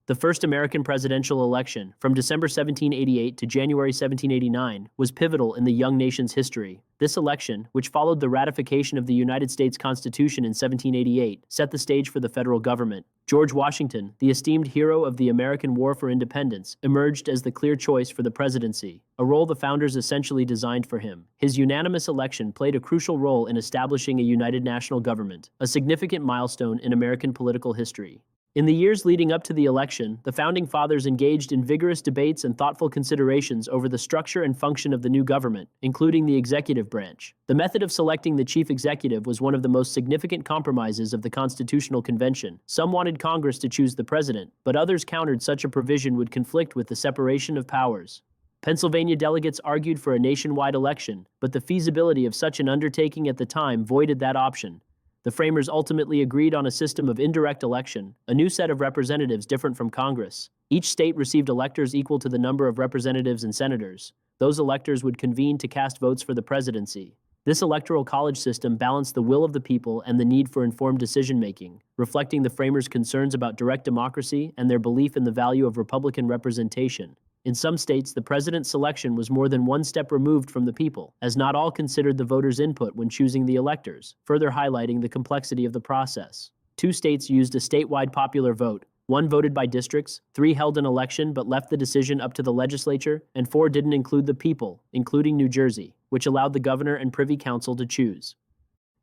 The first American presidential election, from December 1788 to January 1789, was pivotal in the young nation's history. This election, which followed the ratification of the United States Constitution in 1788, set the stage for the federal government. George Washington, the esteemed hero of the American War for Independence, emerged as the clear choice for the presidency, a role the founders essentially designed for him. His unanimous election played a crucial role in establishing a united national government, a significant milestone in American political history. In the years leading up to the election, the Founding Fathers engaged in vigorous debates and thoughtful considerations over the structure and function of the new government, including the executive branch. The method of selecting the chief executive was one of the most significant compromises of the Constitutional Convention. Some wanted Congress to choose the president, but others countered such a provision would conflict with the separation of powers. Pennsylvania delegates argued for a nationwide election, but the feasibility of such an undertaking at the time voided that option. The framers ultimately agreed on a system of indirect election, a new set of representatives different from Congress. Each state received electors equal to the number of representatives and senators. Those electors would convene to cast votes for the presidency. This electoral college system balanced the will of the people and the need for informed decision-making, reflecting the framers' concerns about direct democracy and their belief in the value of Republican representation. In some states, the president's selection was more than one step removed from the people, as not all considered the voters' input when choosing the electors, further highlighting the complexity of the process. 2 states used a statewide popular vote. 1 voted by districts, 3 held an election but left the decision up to the legislature, and 4 didn't include the people, including New Jersey, which allowed the governor and privy council to choose.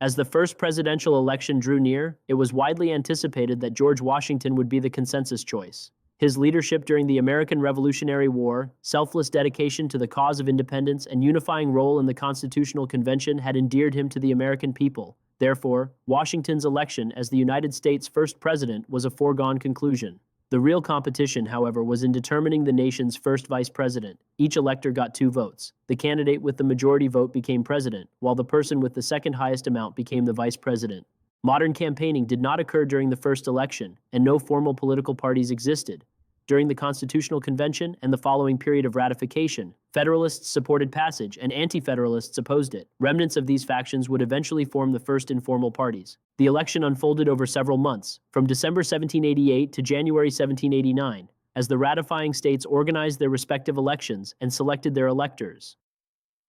As the first presidential election drew near, it was widely anticipated that George Washington would be the consensus choice. His leadership during the American Revolutionary War, selfless dedication to the cause of independence, and unifying role in the Constitutional Convention had endeared him to the American people. Therefore, Washington's election as the United States' first president was a foregone conclusion. The real competition, however, was in determining the nation's first vice president. Each elector got 2 votes. The candidate with the majority vote became president, while the person with the second highest amount became the vice president. Modern campaigning did not occur during the first election, and no formal political parties existed. During the Constitutional Convention and the following period of ratification, Federalists supported passage and Anti-Federalists opposed it. Remnants of these factions would eventually form the first informal parties. The election unfolded over several months, from December 1788 to January 1789, as the ratifying states organized their respective elections and selected their electors.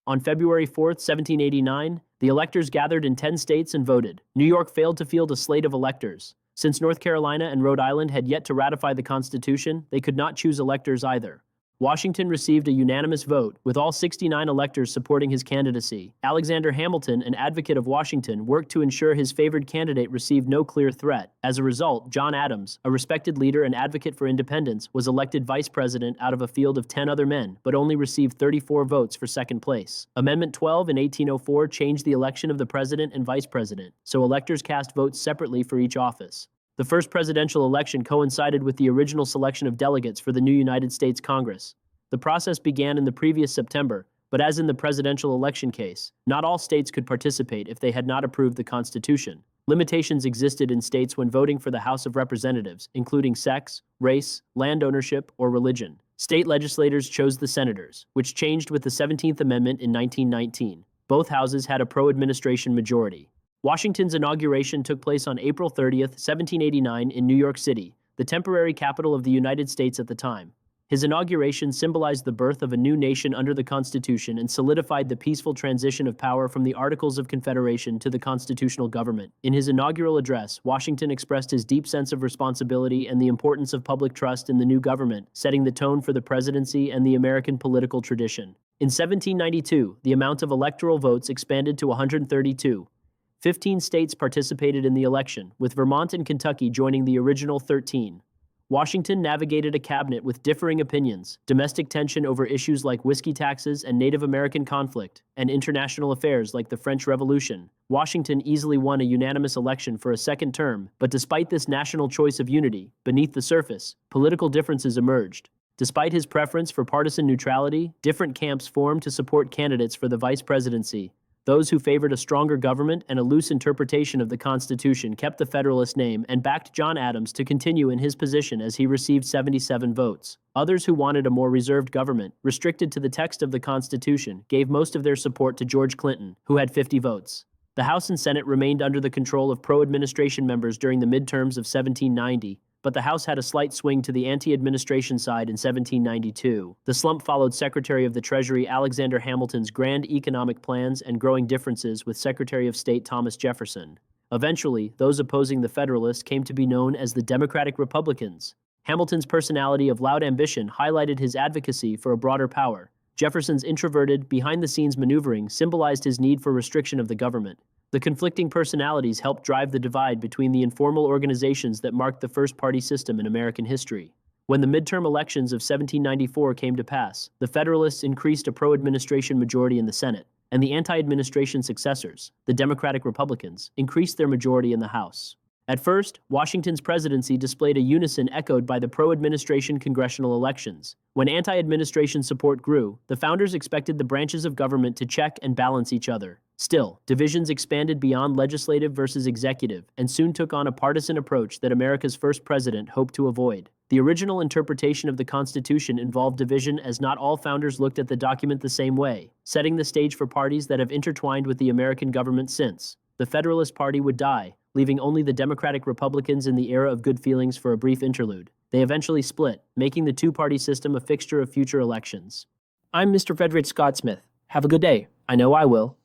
On February 4, 1789, the electors gathered in 10 states and voted. New York failed to field a slate of electors. Since North Carolina and Rhode Island had yet to ratify the Constitution, they could not choose electors either. Washington received a unanimous vote, with all 69 electors supporting his candidacy. Alexander Hamilton, an advocate of Washington, worked to ensure his favored candidate received no clear threat. As a result, John Adams, a respected leader and advocate for independence, was elected vice president out of a field of 10 other men, but only received 34 votes for second place. Amendment 12 in 1804 changed the election of the president and vice president, so electors cast votes separately for each office. The first presidential election coincided with the original selection of delegates for the new United States Congress. The process began in the previous September, but as in the presidential election case, not all states could participate if they had not approved the Constitution. Limitations existed in states when voting for the House of Representatives, including sex, race, land ownership, or religion. State legislators chose the senators, which changed with the 17th Amendment in 1919. Both houses had a pro-administration majority. Washington's inauguration took place on April 30, 1789, in New York City, the temporary capital of the United States at the time. His inauguration symbolized the birth of a new nation under the Constitution and solidified the peaceful transition of power from the Articles of Confederation to the constitutional government. In his inaugural address, Washington expressed his deep sense of responsibility and the importance of public trust in the new government, setting the tone for the presidency and the American political tradition. In 1792, the amount of electoral votes expanded to 132. 15 states participated in the election, with Vermont and Kentucky joining the original 13. Washington navigated a cabinet with differing opinions, domestic tension over issues like whiskey taxes and Native American conflict, and international affairs like the French Revolution. Washington easily won a unanimous election for a second term, but despite this national choice of unity, beneath the surface, political differences emerged. Despite his preference for partisan neutrality, different camps formed to support candidates for the vice presidency. Those who favored a stronger government and a loose interpretation of the Constitution kept the Federalist name and backed John Adams to continue in his position as he received 77 votes. Others who wanted a more reserved government, restricted to the text of the Constitution, gave most of their support to George Clinton, who had 50 votes. The House and Senate remained under the control of pro-administration members during the midterms of 1790. but the House had a slight swing to the anti-administration side in 1792. The slump followed Secretary of the Treasury Alexander Hamilton's grand economic plans and growing differences with Secretary of State Thomas Jefferson. Eventually, those opposing the Federalists came to be known as the Democratic Republicans. Hamilton's personality of loud ambition highlighted his advocacy for a broader power. Jefferson's introverted, behind-the-scenes maneuvering symbolized his need for restriction of the government. The conflicting personalities helped drive the divide between the informal organizations that marked the first party system in American history. When the midterm elections of 1794 came to pass, the Federalists increased a pro-administration majority in the Senate, and the anti-administration successors, the Democratic Republicans, increased their majority in the House. At first, Washington's presidency displayed a unison echoed by the pro-administration congressional elections. When anti-administration support grew, the founders expected the branches of government to check and balance each other. Still, divisions expanded beyond legislative versus executive and soon took on a partisan approach that America's first president hoped to avoid. The original interpretation of the Constitution involved division as not all founders looked at the document the same way, setting the stage for parties that have intertwined with the American government since. The Federalist Party would die, leaving only the Democratic Republicans in the era of good feelings for a brief interlude. They eventually split, making the two-party system a fixture of future elections. I'm Mr. Frederick Scott Smith. Have a good day. I know I will.